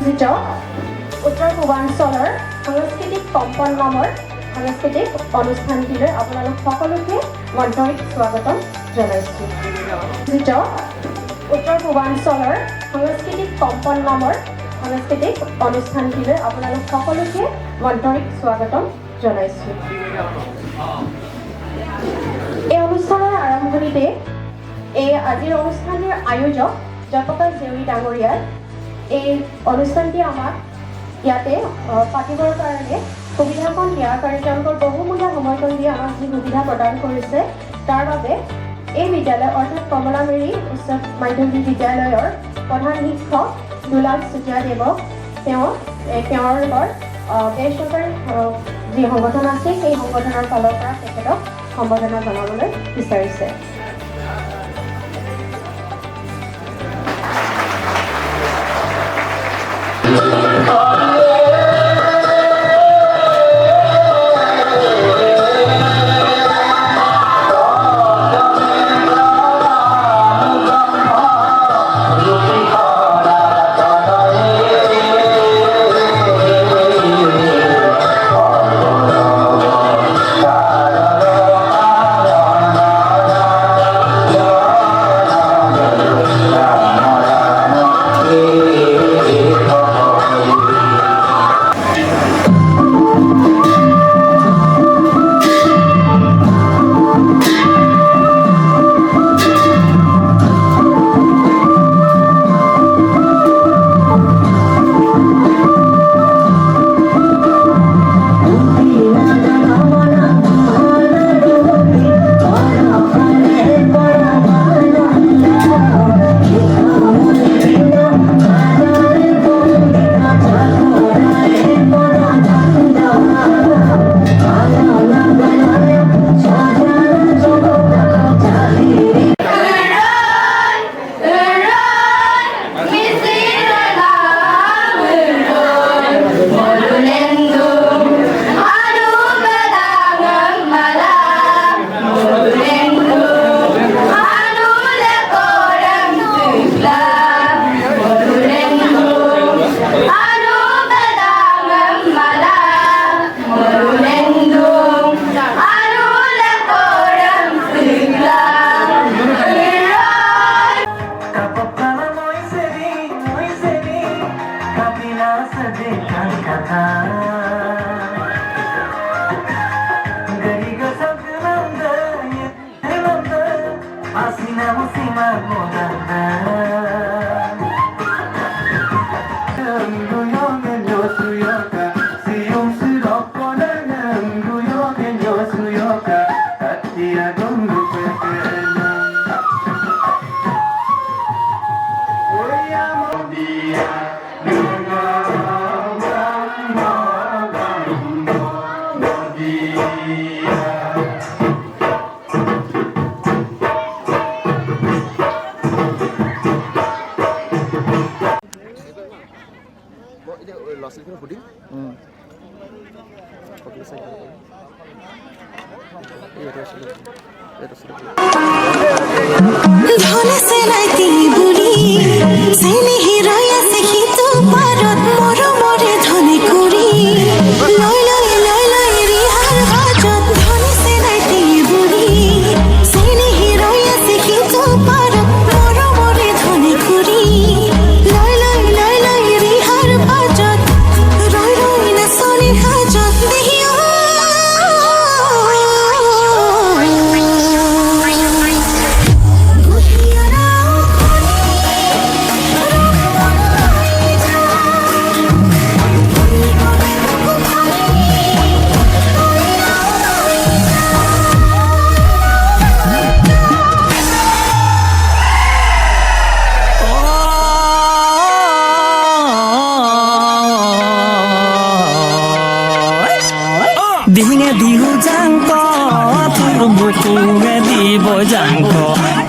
আয়োজিত উত্তৰ পূৰ্বাঞ্চলৰ সাংস্কৃতিক কম্পন নামৰ সাংস্কৃতিক অনুষ্ঠানটিলৈ আপোনালোক সকলোকে আন্তৰিক স্বাগতম জনাইছোঁ। আয়োজিত উত্তৰ পূৰ্বাঞ্চলৰ সাংস্কৃতিক কম্পন নামৰ সাংস্কৃতিক অনুষ্ঠানটিলৈ আপোনালোক সকলোকে আন্তৰিক স্বাগতম জনাইছোঁ। এই অনুষ্ঠানৰ আৰম্ভণিতে আজিৰ অনুষ্ঠানৰ আয়োজক জয়প্ৰকাশ জেউৰী ডাঙৰীয়াৰ এই অনুষ্ঠানটি আমাক ইয়াতে পাতিবৰ কাৰণে সুবিধাকণ দিয়াৰ কাৰণে তেওঁলোকৰ বহুমূলীয়া সময়কণ দি আমাক যি সুবিধা প্ৰদান কৰিছে তাৰ বাবে এই বিদ্যালয় অৰ্থাৎ কমলাবাৰী উচ্চ মাধ্যমিক বিদ্যালয়ৰ প্ৰধান শিক্ষক দুলাল চুতীয়াদেৱক তেওঁৰ লগত বেচৰকাৰী যি সংগঠন আছে সেই সংগঠনৰ ফালৰ পৰা তেখেতক সম্বৰ্ধনা জনাবলৈ বিচাৰিছে।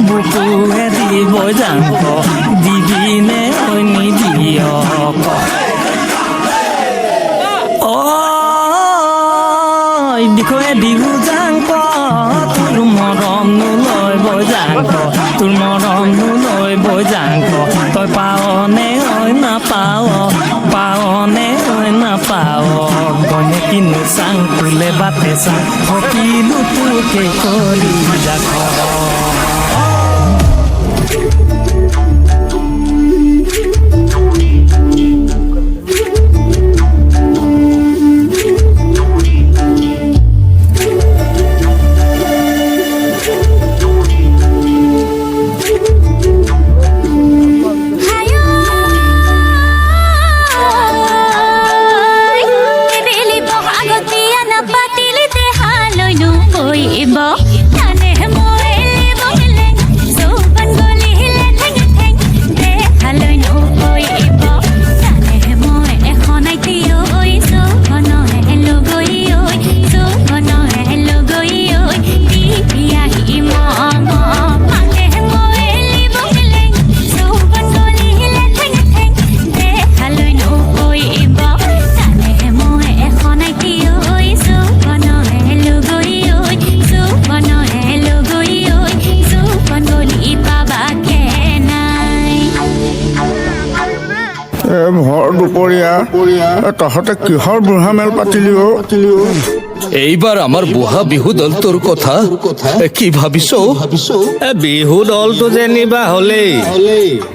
বুকুৱে দিব জাংক দিবিনে অনি দিয়ক বিষয়ে বিহু জাংক তোৰ মৰম নলয় বজাংক তোৰ মৰমনো লৈ বৈ যাংক তই পাৱনে ঐ পাৱনে ঐ নাপাৱ গনে কিনো চাং তোলে বাটে চাং সকিলো তোকে কৰি যাক ভৰ দুপৰীয়া তহঁতে কিহৰ বুঢ়া মেল পাতিলি এইবাৰ আমাৰ বুঢ়া বিহু দলটোৰ কথা কি ভাবিছ বিহু দলটো যেনিবা হলেই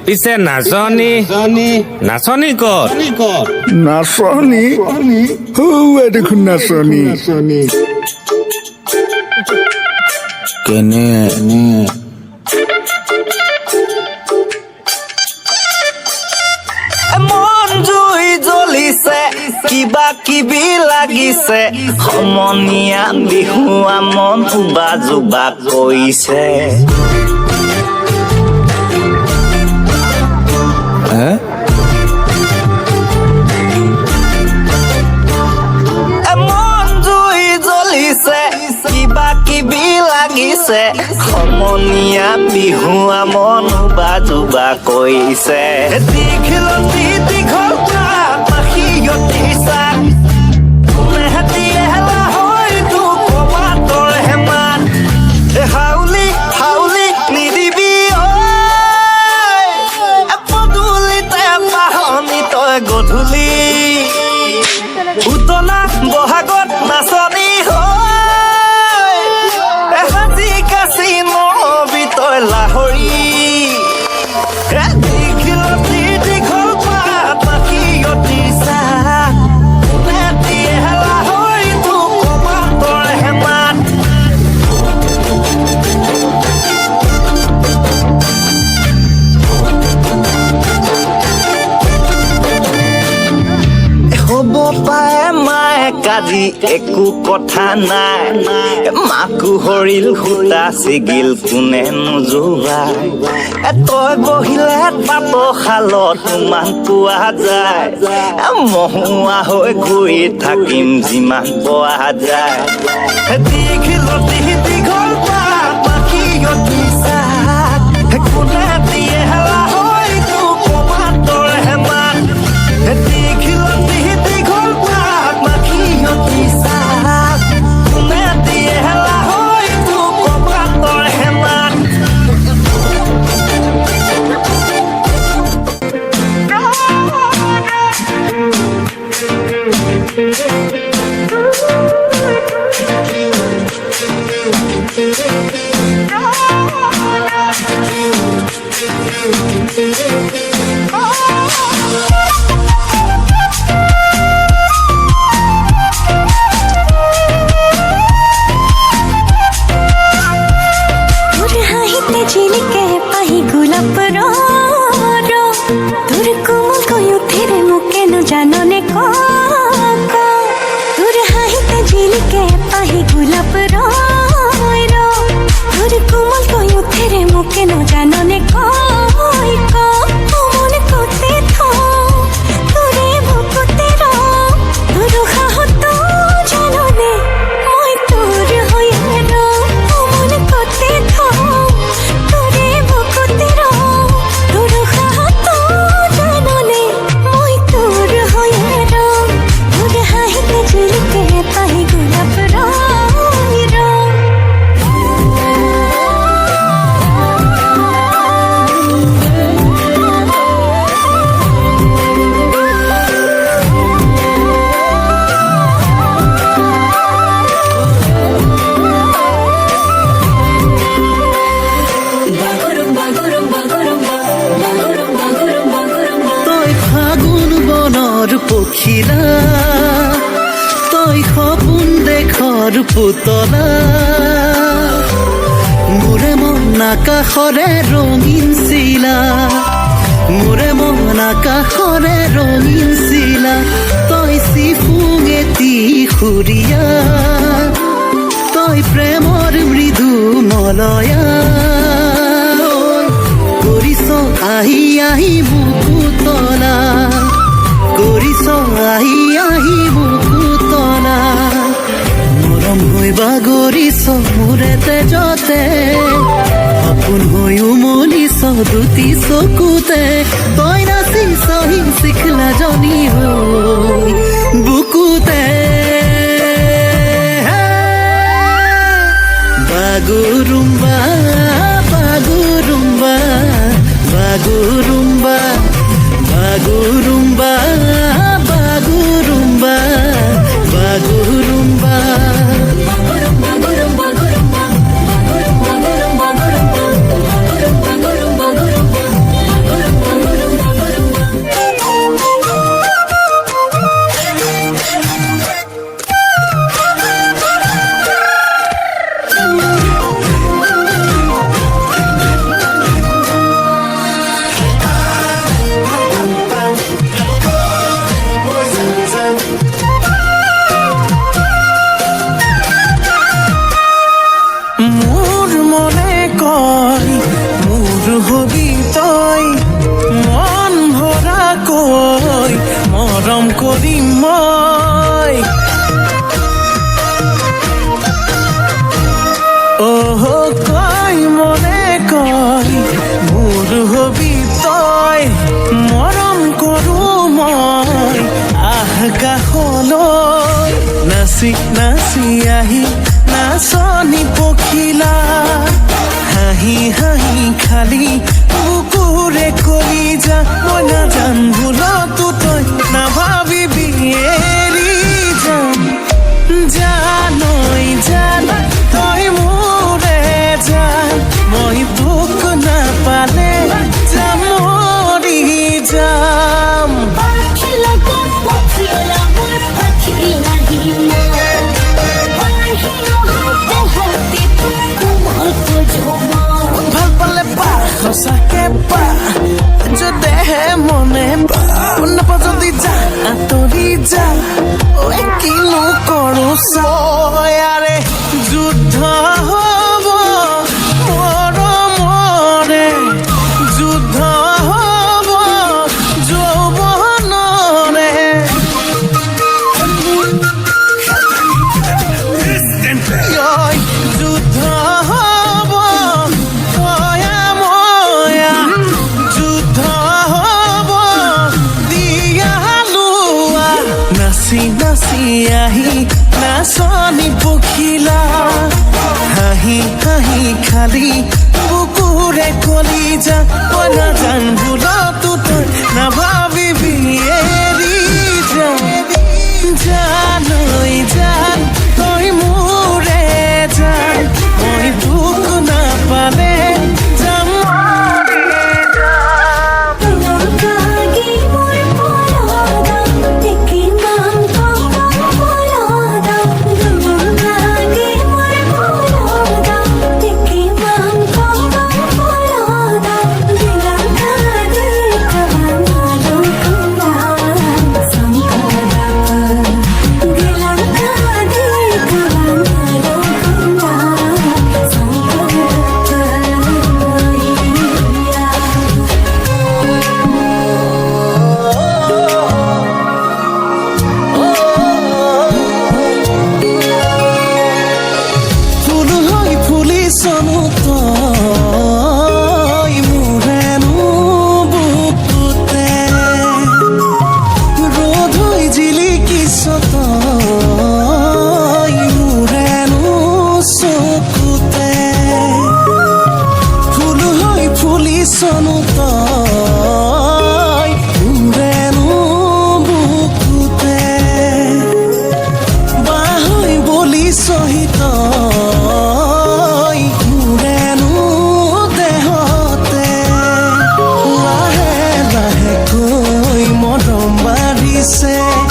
পিছে নাচনী ক'ত নাচনী দেখোন নাচনী কেনে মন জুই জ্বলিছে কিবা কিবি লাগিছে সমনীয়া বিহুৱা মন বাজুবা কৈছে মন জুই জ্বলিছে কিবা কিবি লাগিছে সমনীয়া বিহুৱা মন বাজুবা কৈছে দীঘলতি দীঘল পাখিয়তি চাক মেহতি এলা হয়তো কবাতৰ হেমান হাউলি হাউলি নিদিবি পদূলিতে পাহনি তই গধূলি উতলা বহাগত নাচনি হয় এসাজি কাচি নহবি তই লাহৰি দীঘলতি দীঘল পাখিয়তি চাক মেহতি এলা হয়তো কবাতৰ হেমান হ'ব পাৰে মায়ে কাজি একো কথা নাই মাকো হৰিল সূতা ছিগিল কোনে নোজোৱাই তই বহিলে তাঁতৰ শালত মান পোৱা যায় মহুৱা হৈ ঘূৰি থাকিম যিমান পোৱা যায় দীঘলতি দীঘল পাখিয়তি চাক কোনে দিয়ে হেলা হয়তো কবাতৰ হেমান দীঘলতি দীঘল পাখিয়তি চাক কোনে দিয়ে হেলা হয়তো কবাতৰ হেমান ঝিলিকে পাহি গোলাপ তোর কোমল কয়ুথের মুকেন জাননে তোর হাহিতে ঝিলিকে পাহি গোলাপ তোর কোমল কয়ুথের মুকেন জাননে মন করতে তোরে বুকুতে তোর হাহত জাননে মই তোর হয়ে মন করতে তোরে বুকুতে পখিলা তই সপোন দেশৰ পুতলা মোৰে মন আকাশৰে ৰঙীন চিলা মোৰে মন আকাশৰে ৰঙীন চিলা তই চিফুং এটি সুৰীয়া তই প্ৰেমৰ মৃদু মলয়া কৰিছ আহি আহি বুকু তলা কৰিছ আহি আহি বুকু তলা মৰম হৈ বাগৰিছ মোৰে তেজতে সপোন হৈ উমলিছ দুটি চকুতে তই নাচিছ শিখিলা জনী হৈ বুকুতে বাগুৰুম্বা বাগুৰুম্বা বাগুৰুম্বা বাগুৰুম্বা বাগুৰুম্বা বাগুৰুম্বা মোৰ মনে কয় মোৰ হবি তই মন ভৰাকৈ মৰম কৰিম মই কয় মনে কয় মোৰ হবি তই মৰম কৰোঁ মই আকাশলৈ নাচি নাচি আহি নাচনি পখিলা হাঁহি হাঁহি খালি কুকুৰে কৰি যা মই নাজান ভুলতো তই নাভাবিবি এৰি যাম জানৈ জান তই মোৰে জান মই তোক নাপালে যাম মৰি যাম ভাল পালে পা সঁচাকে পা যদিহে মনে পা নাপা যদি যা আঁতৰি যা কিনো কৰোঁ চাৰে যুদ্ধ হ'ব মৰমৰে যুদ্ধ হ'ব যৌৱনৰে যুদ্ধ হ'ব ময়া ময়া যুদ্ধ হ'ব দিয়া লোৱা নাচি নাচি আহি নাচনি পখিলা হাঁহি হাঁহি খালি বুকুৰে কলি যা মই নাজান ভুলতো তই নাভাবিবি এৰি যা জানৈ জান তই মোৰে জান মই তোক নাপালে যাম say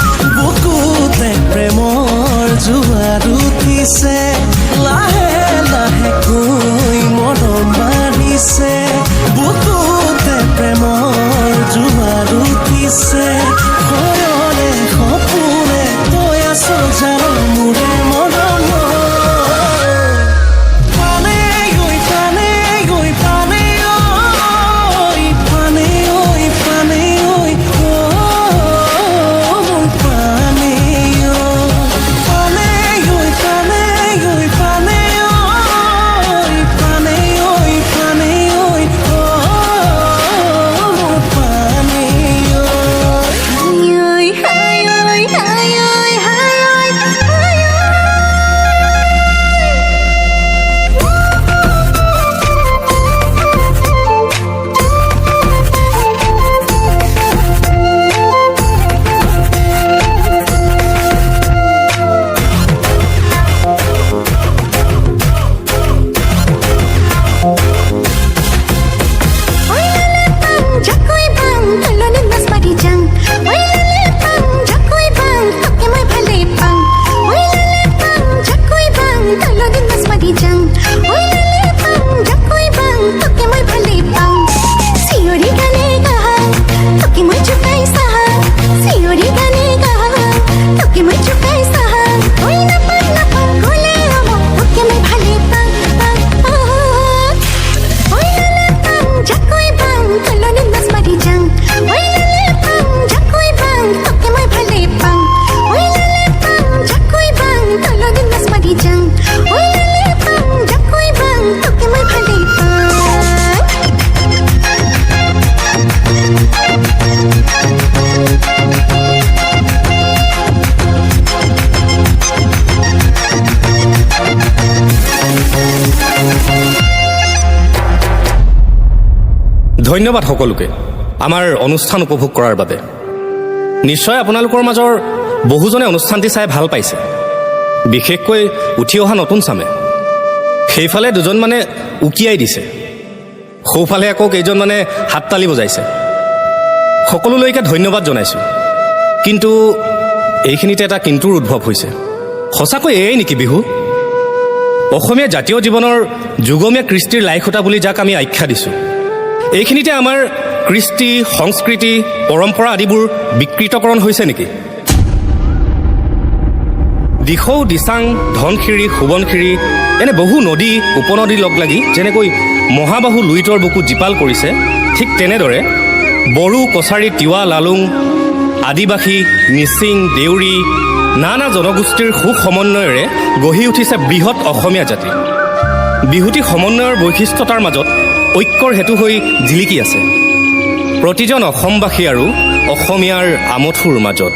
ধন্যবাদ সকলোকে আমাৰ অনুষ্ঠান উপভোগ কৰাৰ বাবে। নিশ্চয় আপোনালোকৰ মাজৰ বহুজনে অনুষ্ঠানটি চাই ভাল পাইছে, বিশেষকৈ উঠি অহা নতুন চামে। সেইফালে দুজন মানে উকিয়াই দিছে, সোঁফালে আকৌ কেইজনমানে হাততালি বজাইছে। সকলোলৈকে ধন্যবাদ জনাইছোঁ। কিন্তু এইখিনিতে এটা কিন্তুৰ উদ্ভৱ হৈছে। সঁচাকৈ এয়াই নেকি বিহু? অসমীয়া জাতীয় জীৱনৰ যুগমীয়া কৃষ্টিৰ লাইখুটা বুলি যাক আমি আখ্যা দিছোঁ, এইখিনিতে আমাৰ কৃষ্টি, সংস্কৃতি, পৰম্পৰা আদিবোৰ বিকৃতকৰণ হৈছে নেকি? দিখৌ, দিচাং, ধনশিৰি, সোৱণশিৰি এনে বহু নদী উপনদী লগ লাগি যেনেকৈ মহাবাহু লুইতৰ বুকু জীপাল কৰিছে, ঠিক তেনেদৰে বড়ো, কছাৰী, তিৱা, লালুং, আদিবাসী, মিচিং, দেউৰী নানা জনগোষ্ঠীৰ সুখ সমন্বয়েৰে গঢ়ি উঠিছে বৃহৎ অসমীয়া জাতি। বিহুটি সমন্বয়ৰ বৈশিষ্ট্যতাৰ মাজত ঐক্যৰ হেতু হৈ জিলিকি আছে প্ৰতিজন অসমবাসী আৰু অসমীয়াৰ আমঠুৰ মাজত।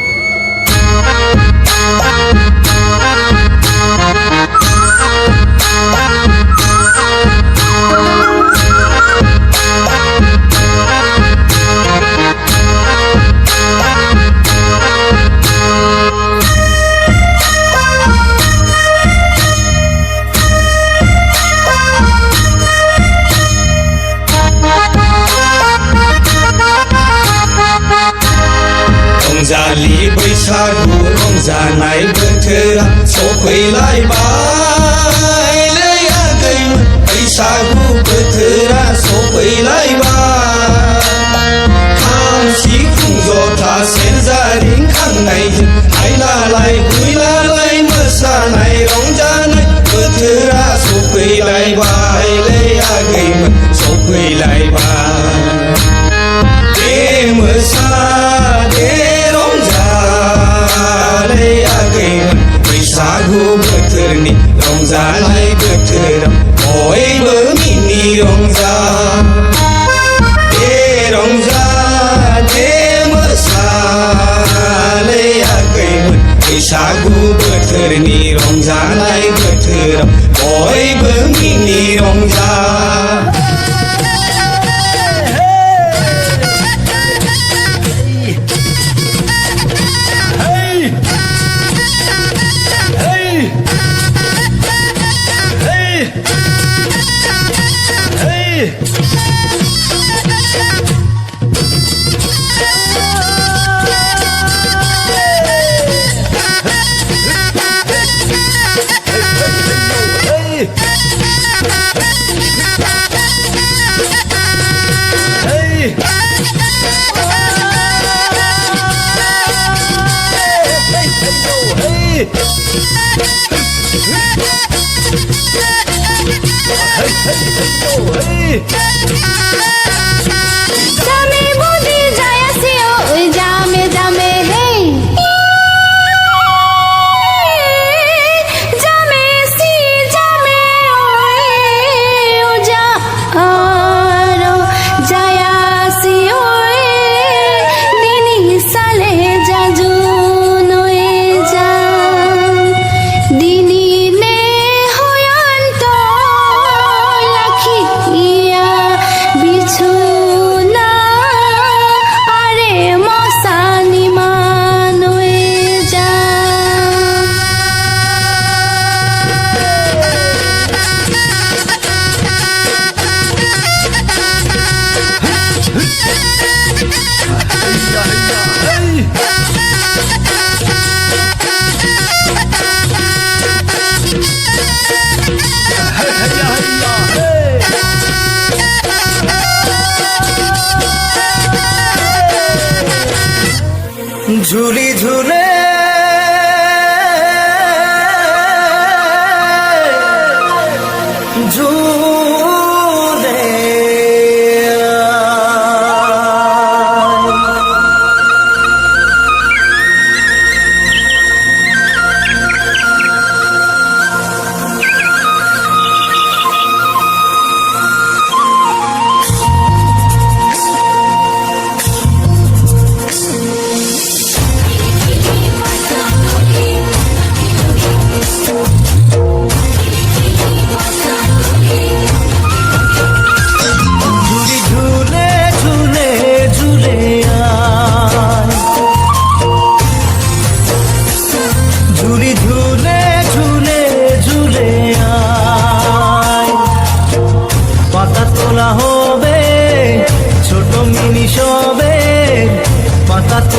रंजालि बैसागु रंजानाय बोथोरा सफैलायबाय लै आगैमोन बैसागु बोथोरा सफैलायबाय खाम सिफुं जथा सेरजा रिंखांनायजों हायलालाय हुइलालाय मोसानाय रंजानाय बोथोरा सफैलायबाय लै आगैमोन सफैलायबाय दे मोसा बैसागु बोथोरनि रंजानाय बोथोराव बयबो मिनि रंजा दे रंजा दे मोसालै आगैमोन बैसागु बोथोरनि रंजानाय बोथोराव बयबो मिनि रंजा। জামে বুদি যায় আছে ওই জামে জামে হেই জামে সি জামে ওই ও যা আরো যায় আসি ওই দিনি সালে জাজুন ওই যা দিনি নে হয়ান্ত লাখি ইয়া বিছুনা আরে মশানি মানয়ে যা ঝুলি ঝুলে ঝুলে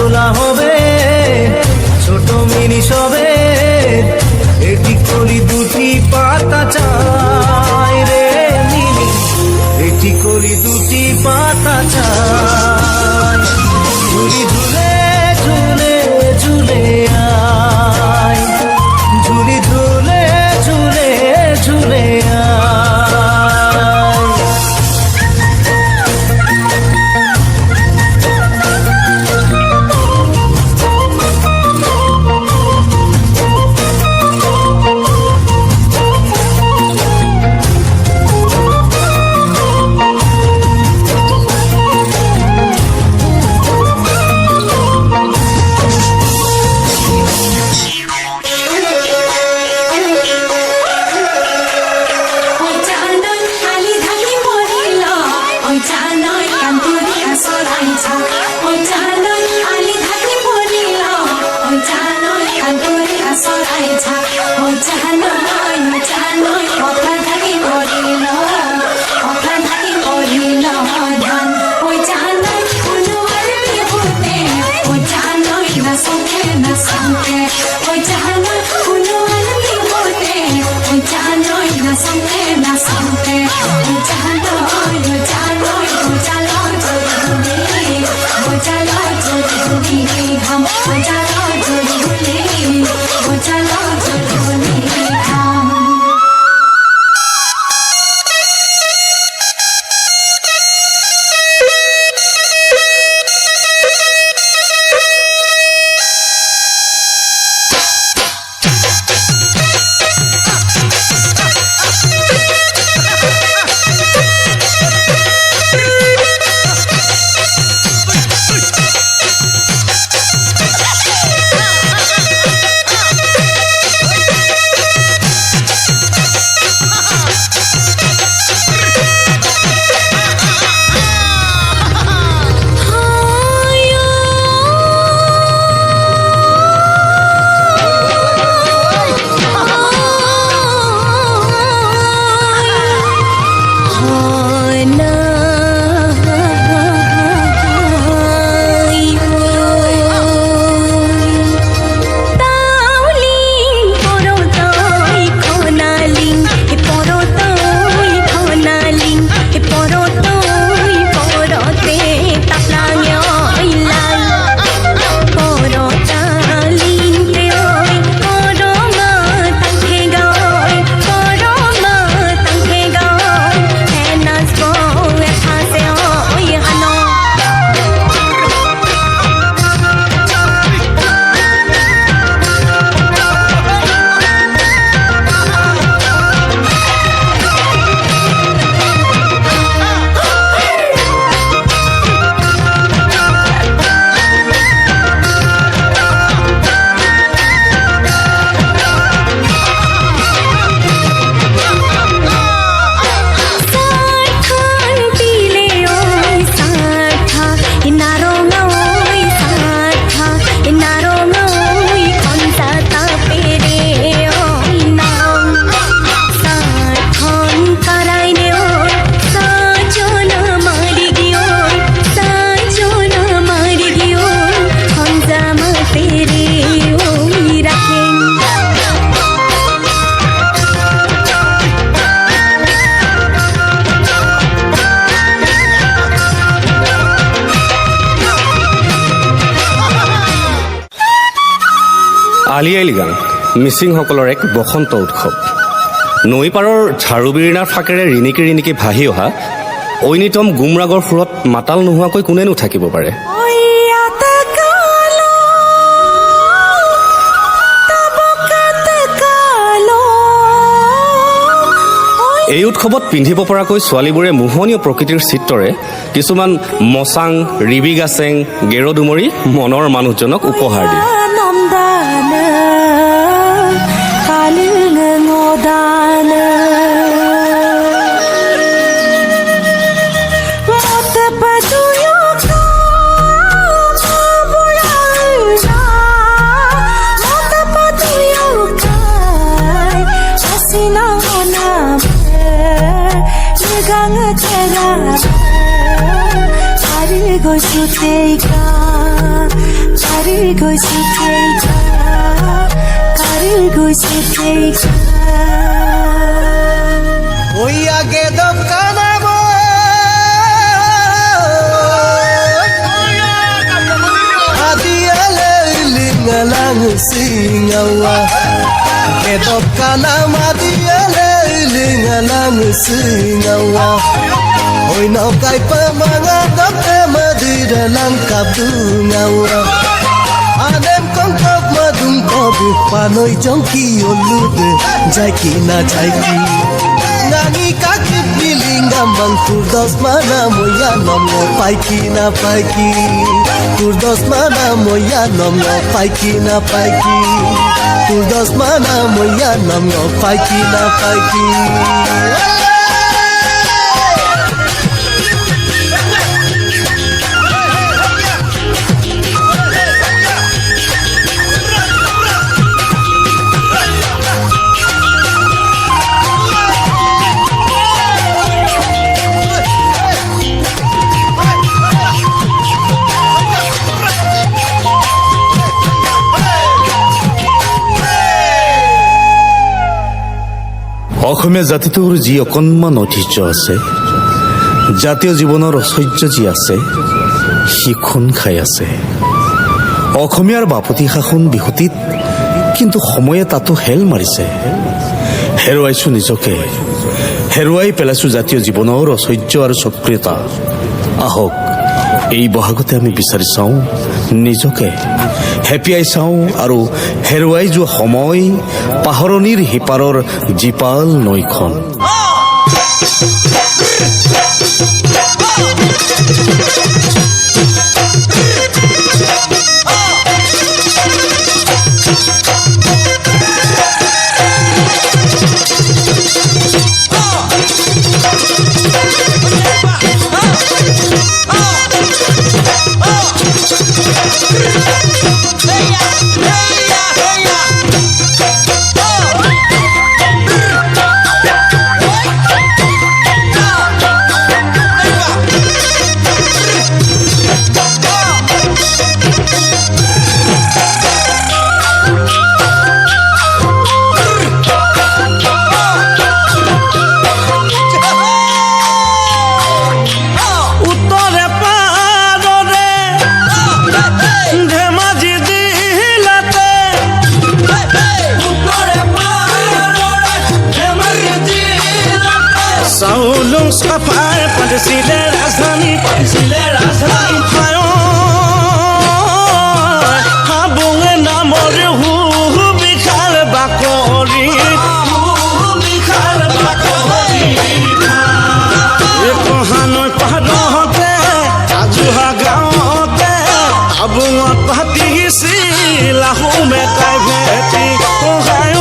দোলা হবে ছোট মিনি সবে এটি কলি দুটি পাতা চাই রে মিনি এটি কলি দুটি পাতা চাই ঝুলি ঝুলে ঝুলে ঝুলে আয় ঝুলি ঝুলে ঝুলে ঝুলে আয় আলি আই লৃগাং মিচিংসকলৰ এক বসন্ত উৎসৱ নৈ পাৰৰ ঝাৰুবিৰিণাৰ ফাকেৰে ৰিণিকি ৰিণিকি ভাহি অহা ঐনিতম গুমৰাগৰ সুৰত মাতাল নোহোৱাকৈ কোনেনো থাকিব পাৰে এই উৎসৱত পিন্ধিব পৰাকৈ ছোৱালীবোৰে মোহনীয় প্ৰকৃতিৰ চিত্ৰৰে কিছুমান মচাং ৰিবি গাছেং গেৰডুমৰি মনৰ মানুহজনক উপহাৰ দিয়ে কাৰি গৈছে ঠেকা কাৰি গৈছে ঠেকা ওই আগে দোকানাব adiale lingalang singawa ke dokana adiale lingalang singawa oi no kai pamanga dokte madira lang kabungawa adem kong kop madung kobu panoi jongki olude jaiki na jaiki nani kakip bilingam bang kurdos mana moya nomno paiki na paiki kurdos mana moya nomno paiki na paiki kurdos mana moya nomno paiki na paiki অসমীয়া জাতিটোৰ যি অকণমান ঐতিহ্য আছে, জাতীয় জীৱনৰ ঐশ্বৰ্য যি আছে, সি খুন খাই আছে। অসমীয়াৰ বাপতি সাহোন বিহুটিত কিন্তু সময়ে তাতো হেল মাৰিছে। হেৰুৱাইছো নিজকে, হেৰুৱাই পেলাইছো জাতীয় জীৱনৰ ঐশ্বৰ্য আৰু সক্ৰিয়তা। আহক এই বহাগতে আমি বিচাৰি চাওঁ নিজকে, হেপিয়াই চাওঁ আৰু হেৰুৱাই যোৱা সময় পাহৰণিৰ সিপাৰৰ জীপাল নৈখন। Safari পাতিছিলে ৰাজধানী হাবুঙে নামৰ বিশাল বাকৰি কহানৈ পাহাৰতে আজোহা গাঁৱতে হাবুঙত পাতিছিল আহোমে তাই ভেটি কহায়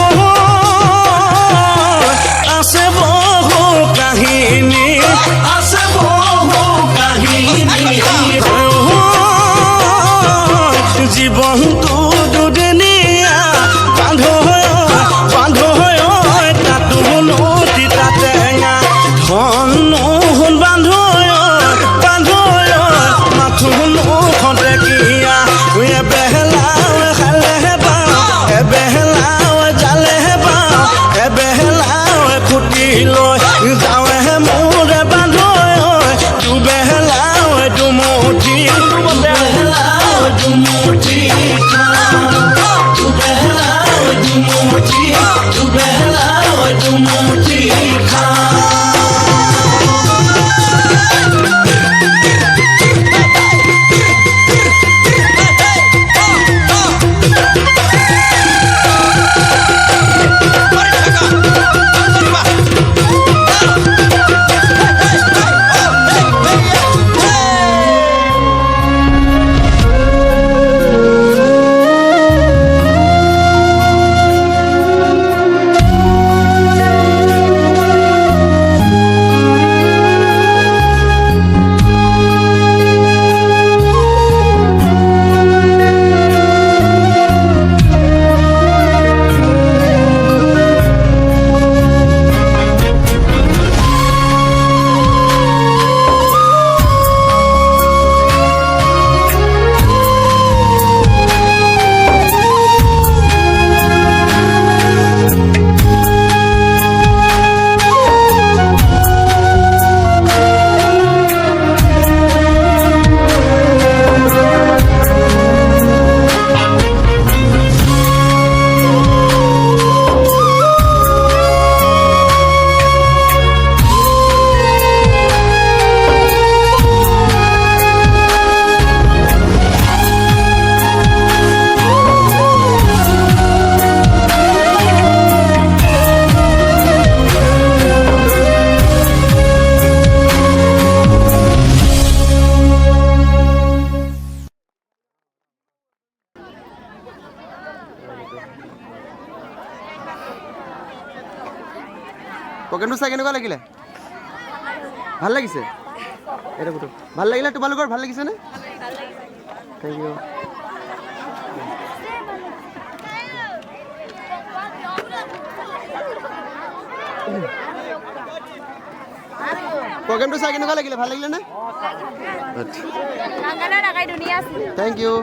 আছে বহু কাহিনী আছে বহু কাহিনী জীৱনটো দুদিনীয়া বান্ধ হৈ তাতো নদী তাটেঙা ধন বান্ধ মাথো খন্তেকীয়া বেহেলা খালে বা প্ৰগ্ৰেমটো চাই কেনেকুৱা লাগিলে ভাল লাগিছে এটা ফটো ভাল লাগিলে তোমালোকৰ ভাল লাগিছেনে থেংক ইউ প্ৰগ্ৰেমটো চাই কেনেকুৱা লাগিলে ভাল লাগিলে নে থেংক ইউ